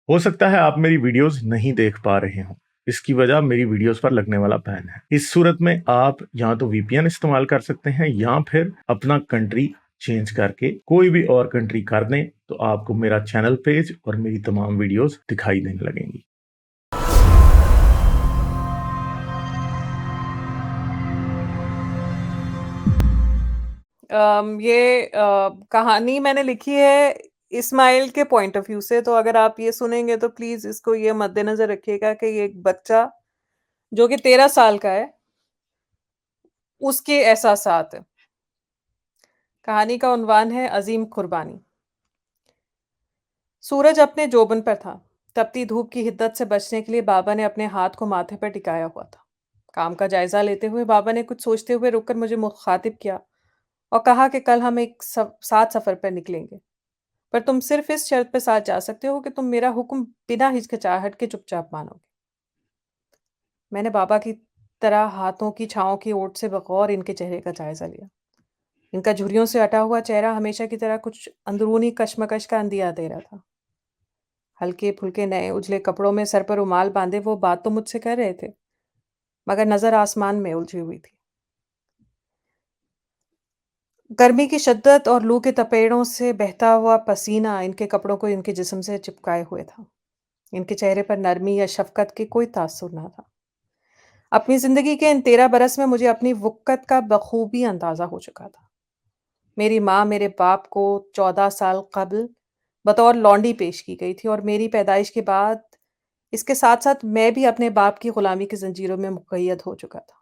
हो सकता है आप मेरी वीडियोस नहीं देख पा रहे हों। इसकी वजह मेरी वीडियोस पर लगने वाला बैन है। इस सूरत में आप या तो वीपीएन इस्तेमाल कर सकते हैं या फिर अपना कंट्री चेंज करके कोई भी और कंट्री कर दें, तो आपको मेरा चैनल पेज और मेरी तमाम वीडियोस दिखाई देने लगेंगी। ये कहानी मैंने लिखी है इस्माइल के पॉइंट ऑफ व्यू से, तो अगर आप ये सुनेंगे तो प्लीज़ इसको ये मद्देनज़र रखिएगा कि ये एक बच्चा जो कि 13 साल का है, उसके एहसासात हैं। कहानी का उन्वान है अज़ीम कुर्बानी। सूरज अपने जोबन पर था। तपती धूप की हिद्दत से बचने के लिए बाबा ने अपने हाथ को माथे पर टिकाया हुआ था। काम का जायज़ा लेते हुए बाबा ने कुछ सोचते हुए रुककर मुझे मुखातिब किया और कहा कि कल हम एक साथ सफ़र पर निकलेंगे। पर तुम सिर्फ इस शर्त पे साथ जा सकते हो कि तुम मेरा हुक्म बिना हिचकिचाहट के चुपचाप मानोगे। मैंने बाबा की तरह हाथों की छाँव की ओट से बगौर इनके चेहरे का जायजा लिया। इनका झुर्रियों से अटा हुआ चेहरा हमेशा की तरह कुछ अंदरूनी कशमकश का अंदिया दे रहा था। हल्के-फुल्के नए उजले कपड़ों में सर पर रुमाल बांधे वो बात तो मुझसे कर रहे थे, मगर नज़र आसमान में उलझी हुई थी। गर्मी की शिद्दत और लू के तपेड़ों से बहता हुआ पसीना इनके कपड़ों को इनके जिस्म से चिपकाए हुए था। इनके चेहरे पर नरमी या शफ़क़त के कोई तासुर ना था। अपनी ज़िंदगी के इन 13 बरस में मुझे अपनी वुक़्क़त का बख़ूबी अंदाज़ा हो चुका था। मेरी माँ मेरे बाप को 14 साल क़ब्ल बतौर लौंडी पेश की गई थी और मेरी पैदाइश के बाद इसके साथ-साथ मैं भी अपने बाप की ग़ुलामी की ज़ंजीरों में मुक़य्यद हो चुका था।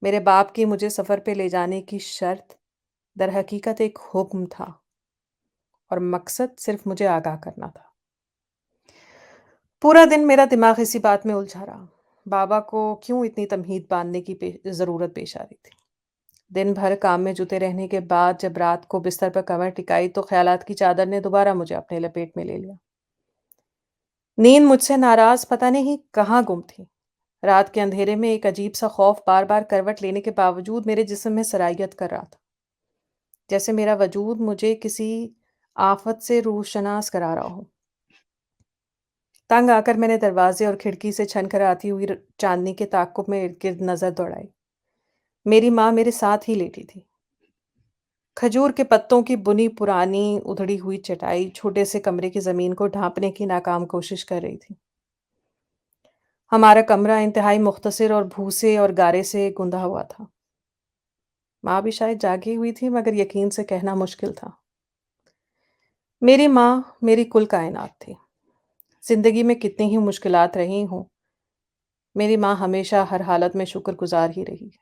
मेरे बाप की मुझे सफ़र पे ले जाने की शर्त दरहकीकत एक हुक्म था और मकसद सिर्फ़ मुझे आगाह करना था। पूरा दिन मेरा दिमाग इसी बात में उलझा रहा। बाबा को क्यों इतनी तमहीद बाँधने की ज़रूरत पेश आ रही थी। दिन भर काम में जुटे रहने के बाद जब रात को बिस्तर पर कमर टिकाई तो ख़यालात की चादर ने दोबारा मुझे अपने लपेट में ले लिया। नींद मुझसे नाराज़ पता नहीं कहाँ गुम थी। रात के अंधेरे में एक अजीब-सा खौफ़ बार-बार करवट लेने के बावजूद मेरे जिस्म में सरायत कर रहा था। जैसे मेरा वजूद मुझे किसी आफ़त से रूशनास करा रहा हो। तंग आकर मैंने दरवाजे और खिड़की से छन कर आती हुई चांदनी के ताक़ुब में इर्द-गिर्द नज़र दौड़ाई। मेरी माँ मेरे साथ ही लेटी थी। खजूर के पत्तों की बुनी पुरानी उधड़ी हुई चटाई छोटे से कमरे की ज़मीन को ढाँपने की नाकाम कोशिश कर रही थी। हमारा कमरा इंतहाई मुख्तसर और भूसे और गारे से गुंदा हुआ था। माँ भी शायद जागी हुई थी मगर यकीन से कहना मुश्किल था। मेरी माँ मेरी कुल कायनात थी। ज़िंदगी में कितनी ही मुश्किलात रही हों, मेरी माँ हमेशा हर हालत में शुक्रगुज़ार ही रही है।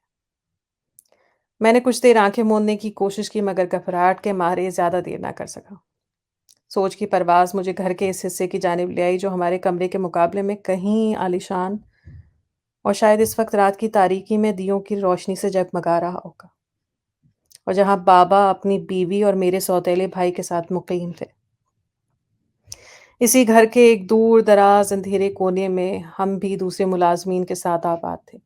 मैंने कुछ देर आँखें मूंदने की कोशिश की मगर घबराहट के मारे ज़्यादा देर ना कर सका। सोच की परवाज़ मुझे घर के इस हिस्से की जानिब ले आई जो हमारे कमरे के मुकाबले में कहीं आलीशान और शायद इस वक़्त रात की तारीकी में दियों की रोशनी से जगमगा रहा होगा और जहाँ बाबा अपनी बीवी और मेरे सौतेले भाई के साथ मुक़ीम थे। इसी घर के एक दूर-दराज़ अंधेरे कोने में हम भी दूसरे मुलाज़मीन के साथ आबाद थे।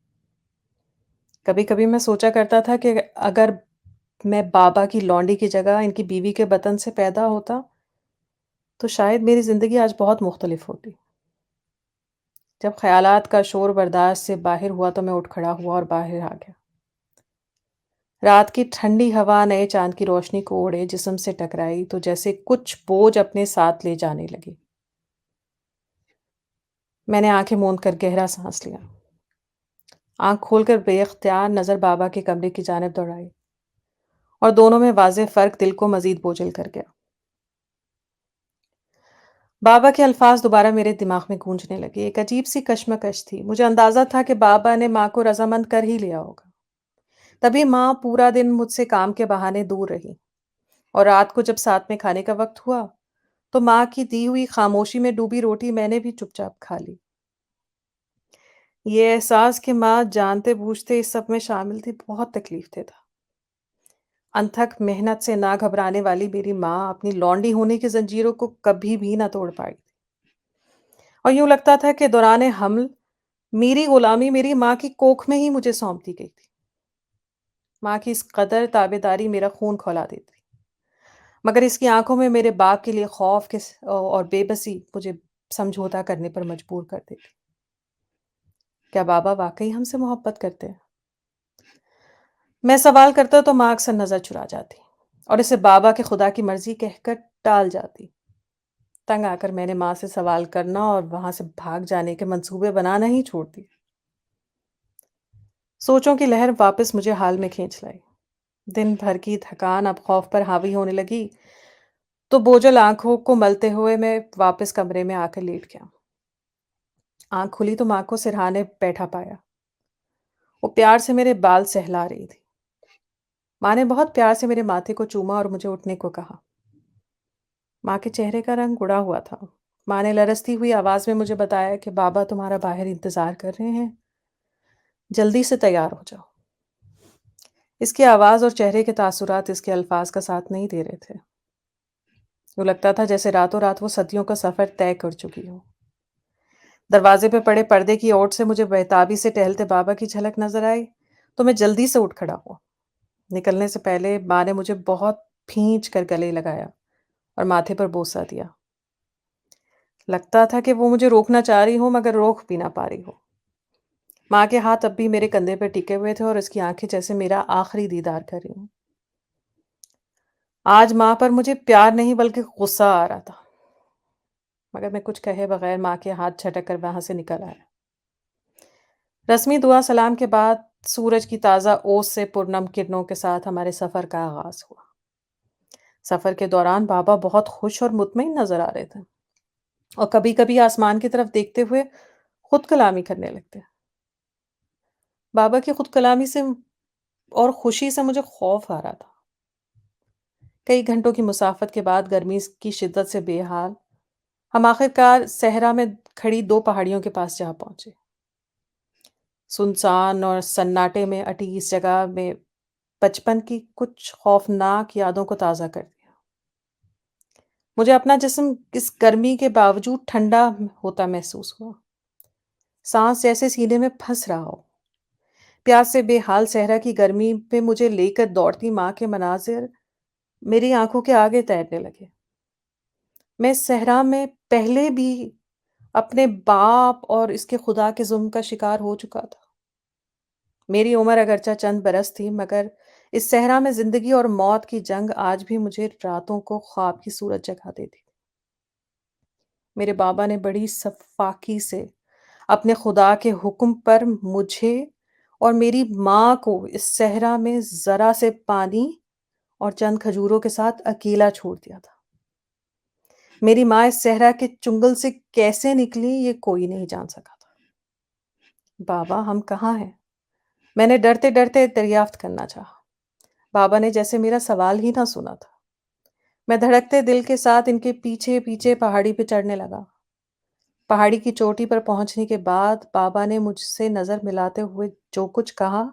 कभी-कभी मैं सोचा करता था कि अगर मैं बाबा की लौंडी की जगह इनकी बीवी के बतन से पैदा होता, तो शायद मेरी ज़िंदगी आज बहुत मुख़्तलिफ़ होती। जब ख़यालात का शोर बर्दाश्त से बाहर हुआ तो मैं उठ खड़ा हुआ और बाहर आ गया। रात की ठंडी हवा नए चाँद की रोशनी को ओढ़े जिस्म से टकराई तो जैसे कुछ बोझ अपने साथ ले जाने लगी। मैंने आँखें मूंद कर गहरा साँस लिया। आँख खोलकर बेइख्तियार नज़र बाबा के कमरे की जानिब दौड़ाई और दोनों में वाज़ेह फ़र्क दिल को मज़ीद बोझिल कर गया। बाबा के अल्फ़ाज़ दोबारा मेरे दिमाग में गूंजने लगे। एक अजीब-सी कशमकश थी। मुझे अंदाज़ा था कि बाबा ने माँ को रज़ामंद कर ही लिया होगा। तभी माँ पूरा दिन मुझसे काम के बहाने दूर रही और रात को जब साथ में खाने का वक़्त हुआ, तो माँ की दी हुई ख़ामोशी में डूबी रोटी मैंने भी चुपचाप खा ली। ये एहसास कि माँ जानते-बूझते इस सब में शामिल थी, बहुत तकलीफ़ देता। अनथक मेहनत से ना घबराने वाली मेरी माँ अपनी लौंडी होने की ज़ंजीरों को कभी भी ना तोड़ पाई और यूँ लगता था कि दौरान हम्ल मेरी ग़ुलामी मेरी माँ की कोख में ही मुझे सौंप दी गई थी। माँ की इस कदर ताबेदारी मेरा खून खौला देती। مگر اس کی آنکھوں میں میرے باپ کے لیے خوف اور بے بسی مجھے سمجھوتا کرنے پر مجبور کر دیتی۔ کیا بابا واقعی ہم سے محبت کرتے ہیں؟ میں سوال کرتا تو ماں اکثر نظر چرا جاتی اور اسے بابا کے خدا کی مرضی کہہ کر ٹال جاتی۔ تنگ آ کر میں نے ماں سے سوال کرنا اور وہاں سے بھاگ جانے کے منصوبے بنانا ہی چھوڑ دی۔ سوچوں کی لہر واپس مجھے حال میں کھینچ لائی۔ دن بھر کی تھکان اب خوف پر حاوی ہونے لگی تو بوجھل آنکھوں کو ملتے ہوئے میں واپس کمرے میں آ کر لیٹ گیا۔ آنکھ کھلی تو ماں کو سرہانے بیٹھا پایا۔ وہ پیار سے میرے بال سہلا رہی تھی۔ ماں نے بہت پیار سے میرے ماتھے کو چوما اور مجھے اٹھنے کو کہا۔ ماں کے چہرے کا رنگ اڑا ہوا تھا۔ ماں نے لرزتی ہوئی آواز میں مجھے بتایا کہ بابا تمہارا باہر انتظار کر رہے ہیں، جلدی سے تیار ہو جاؤ۔ اس کی آواز اور چہرے کے تاثرات اس کے الفاظ کا ساتھ نہیں دے رہے تھے۔ وہ لگتا تھا جیسے راتوں رات وہ صدیوں کا سفر طے کر چکی ہو۔ دروازے پہ پڑے پردے کی اوٹ سے مجھے بےتابی سے ٹہلتے بابا کی جھلک نظر آئی تو میں جلدی سے اٹھ کھڑا ہوا۔ نکلنے سے پہلے ماں نے مجھے بہت پھینچ کر گلے لگایا اور ماتھے پر بوسہ دیا۔ لگتا تھا کہ وہ مجھے روکنا چاہ رہی ہو مگر روک بھی نہ پا رہی ہو۔ ماں کے ہاتھ اب بھی میرے کندھے پہ ٹکے ہوئے تھے اور اس کی آنکھیں جیسے میرا آخری دیدار کر رہی ہوں۔ آج ماں پر مجھے پیار نہیں بلکہ غصہ آ رہا تھا، مگر میں کچھ کہے بغیر ماں کے ہاتھ جھٹک کر وہاں سے نکل آیا۔ رسمی دعا سلام کے بعد سورج کی تازہ اوس سے پرنم کرنوں کے ساتھ ہمارے سفر کا آغاز ہوا۔ سفر کے دوران بابا بہت خوش اور مطمئن نظر آ رہے تھے اور کبھی کبھی آسمان کی طرف دیکھتے ہوئے خود کلامی کرنے لگتے۔ بابا کی خود کلامی سے اور خوشی سے مجھے خوف آ رہا تھا۔ کئی گھنٹوں کی مسافت کے بعد گرمی کی شدت سے بے حال ہم آخرکار صحرا میں کھڑی دو پہاڑیوں کے پاس جا پہنچے۔ سنسان اور سناٹے میں اٹی اس جگہ میں بچپن کی کچھ خوفناک یادوں کو تازہ کر دیا۔ مجھے اپنا جسم اس گرمی کے باوجود ٹھنڈا ہوتا محسوس ہوا، سانس جیسے سینے میں پھنس رہا ہو۔ پیاس سے بے حال صحرا کی گرمی پہ مجھے لے کر دوڑتی ماں کے مناظر میری آنکھوں کے آگے تیرنے لگے۔ میں صحرا میں پہلے بھی اپنے باپ اور اس کے خدا کے ظلم کا شکار ہو چکا تھا۔ میری عمر اگرچہ چند برس تھی مگر اس صحرا میں زندگی اور موت کی جنگ آج بھی مجھے راتوں کو خواب کی صورت جگا دیتی۔ میرے بابا نے بڑی شفاقی سے اپنے خدا کے حکم پر مجھے اور میری ماں کو اس صحرا میں ذرا سے پانی اور چند کھجوروں کے ساتھ اکیلا چھوڑ دیا تھا۔ میری ماں اس صحرا کے چنگل سے کیسے نکلی یہ کوئی نہیں جان سکا تھا۔ بابا ہم کہاں ہیں؟ میں نے ڈرتے ڈرتے دریافت کرنا چاہا۔ بابا نے جیسے میرا سوال ہی نہ سنا تھا۔ میں دھڑکتے دل کے ساتھ ان کے پیچھے پیچھے پہاڑی پہ چڑھنے لگا۔ پہاڑی کی چوٹی پر پہنچنے کے بعد بابا نے مجھ سے نظر ملاتے ہوئے جو کچھ کہا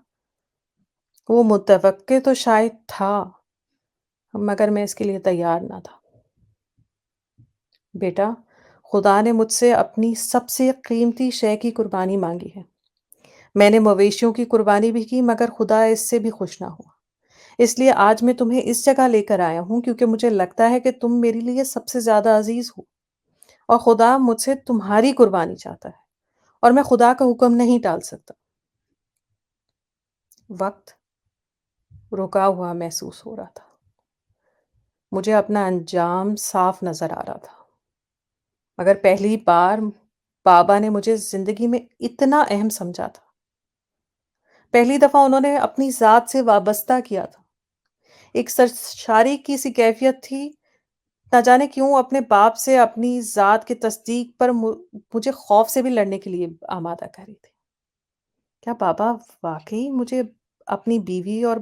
وہ متوقع تو شاید تھا مگر میں اس کے لیے تیار نہ تھا۔ بیٹا، خدا نے مجھ سے اپنی سب سے قیمتی شے کی قربانی مانگی ہے۔ میں نے مویشیوں کی قربانی بھی کی مگر خدا اس سے بھی خوش نہ ہوا۔ اس لیے آج میں تمہیں اس جگہ لے کر آیا ہوں کیونکہ مجھے لگتا ہے کہ تم میرے لیے سب سے زیادہ عزیز ہو اور خدا مجھ سے تمہاری قربانی چاہتا ہے اور میں خدا کا حکم نہیں ٹال سکتا۔ وقت رکا ہوا محسوس ہو رہا تھا۔ مجھے اپنا انجام صاف نظر آ رہا تھا مگر پہلی بار بابا نے مجھے زندگی میں اتنا اہم سمجھا تھا۔ پہلی دفعہ انہوں نے اپنی ذات سے وابستہ کیا تھا۔ ایک سرشاری کی سی کیفیت تھی، نہ جانے کیوں اپنے باپ سے اپنی ذات کی تصدیق پر مجھے خوف سے بھی لڑنے کے لیے آمادہ کر رہی تھی۔ کیا بابا واقعی مجھے اپنی بیوی اور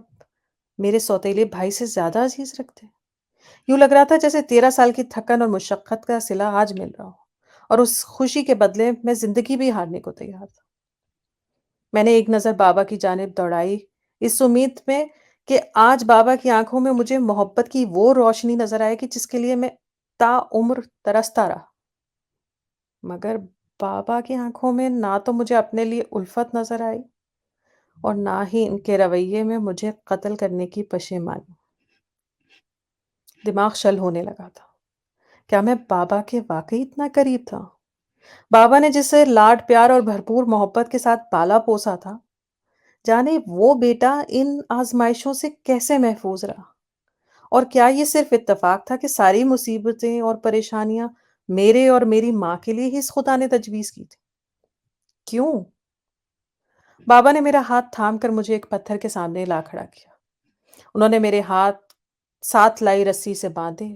میرے سوتیلے بھائی سے زیادہ عزیز رکھتے؟ یوں لگ رہا تھا جیسے 13 سال کی تھکن اور مشقت کا صلہ آج مل رہا ہو اور اس خوشی کے بدلے میں زندگی بھی ہارنے کو تیار تھا۔ میں نے ایک نظر بابا کی جانب دوڑائی اس امید میں کہ آج بابا کی آنکھوں میں مجھے محبت کی وہ روشنی نظر آئے گی جس کے لیے میں تا عمر ترستا رہا۔ مگر بابا کی آنکھوں میں نہ تو مجھے اپنے لیے الفت نظر آئی اور نہ ہی ان کے رویے میں مجھے قتل کرنے کی پشیمانی۔ दिमाग शल होने लगा था। क्या मैं बाबा के वाक़ई इतना करीब था? बाबा ने जिसे लाड प्यार और भरपूर मोहब्बत के साथ पाला-पोसा था, जाने वो बेटा इन आज़माइशों से कैसे महफ़ूज़ रहा? और क्या ये सिर्फ़ इत्तेफ़ाक था कि सारी मुसीबतें और परेशानियाँ मेरे और मेरी माँ के लिए ही इस खुदा ने तजवीज़ की थी? क्यों? बाबा ने मेरा हाथ थाम कर मुझे एक पत्थर के सामने ला खड़ा किया। उन्होंने मेरे हाथ साथ लाई रस्सी से बाँधे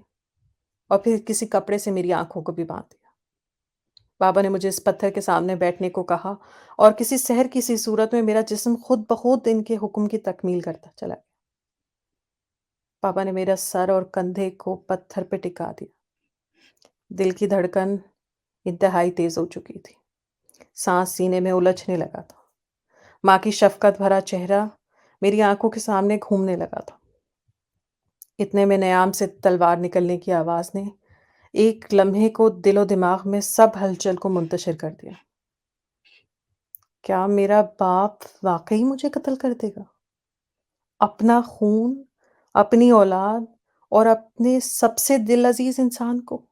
और फिर किसी कपड़े से मेरी आँखों को भी बाँध दिया। बाबा ने मुझे इस पत्थर के सामने बैठने को कहा और किसी सहर की सी सूरत में मेरा जिस्म खुद ब खुद इनके हुक्म की तकमील करता चला गया। बाबा ने मेरा सर और कंधे को पत्थर पे टिका दिया। दिल की धड़कन इंतहाई तेज़ हो चुकी थी। साँस सीने में उलझने लगा था। माँ की शफ़क़त भरा चेहरा मेरी आँखों के सामने घूमने लगा था। इतने में नयाम से तलवार निकलने की आवाज़ ने एक लम्हे को दिलो-दिमाग में सब हलचल को मुंतशिर कर दिया। क्या मेरा बाप वाक़ई मुझे कत्ल कर देगा? अपना खून, अपनी औलाद और अपने सबसे दिल अज़ीज़ इंसान को?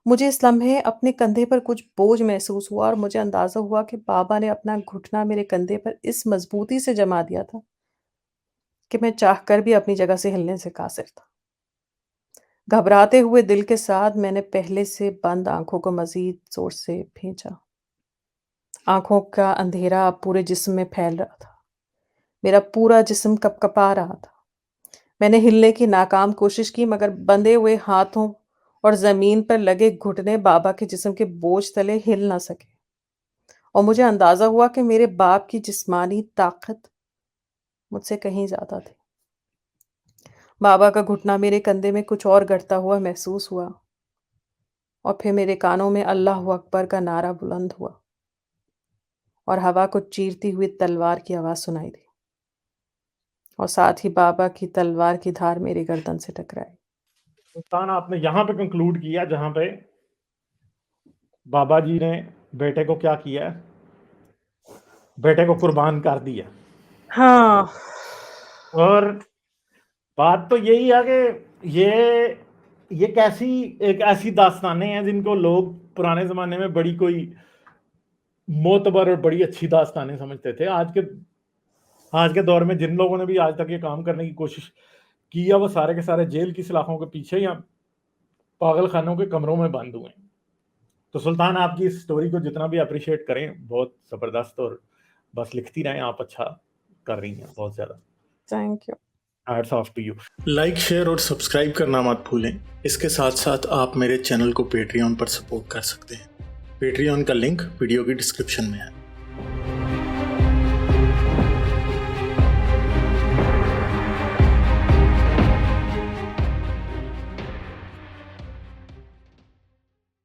मुझे इस लम्हे अपने कंधे पर कुछ बोझ महसूस हुआ और मुझे अंदाज़ा हुआ कि बाबा ने अपना घुटना मेरे कंधे पर इस मज़बूती से जमा दिया था कि मैं चाहकर भी अपनी जगह से हिलने से कासिर था। घबराते हुए दिल के साथ मैंने पहले से बंद आँखों को मज़ीद ज़ोर से भींचा। आँखों का अंधेरा अब पूरे जिस्म में फैल रहा था। मेरा पूरा जिस्म कँपकँपा रहा था। मैंने हिलने की नाकाम कोशिश की मगर बंधे हुए हाथों और ज़मीन पर लगे घुटने बाबा के जिस्म के बोझ तले हिल ना सके और मुझे अंदाज़ा हुआ कि मेरे बाप की जिस्मानी ताकत मुझसे कहीं ज़्यादा थी। बाबा का घुटना मेरे कंधे में कुछ और गड़ता हुआ महसूस हुआ और फिर मेरे कानों में अल्लाहू अकबर का नारा बुलंद हुआ और हवा को चीरती हुई तलवार की आवाज़ सुनाई दी और साथ ही बाबा की तलवार की धार मेरी गर्दन से टकराई। सुल्तान, आपने यहाँ पे कंक्लूड किया जहाँ पे बाबा जी ने बेटे को क्या किया, बेटे को कुर्बान कर दिया। हाँ। और बात तो यही है कि ये कैसी एक ऐसी दास्तानें हैं जिनको लोग पुराने ज़माने में बड़ी कोई मोतबर और बड़ी अच्छी दास्तानें समझते थे। आज के दौर में जिन लोगों ने भी आज तक ये काम करने की कोशिश की है, वो सारे के सारे जेल की सलाखों के पीछे या पागल खानों के कमरों में बंद हुए हैं। तो सुल्तान, आपकी इस स्टोरी को जितना भी अप्रिशिएट करें, बहुत ज़बरदस्त, और बस लिखती रहें, आप अच्छा कर रही हैं बहुत ज़्यादा। Thank you. Hats off to you. Like, share और सब्सक्राइब करना मत भूलें। इसके साथ साथ आप मेरे चैनल को पेट्रियन पर सपोर्ट कर सकते हैं। पेट्रियन का लिंक वीडियो की डिस्क्रिप्शन में है।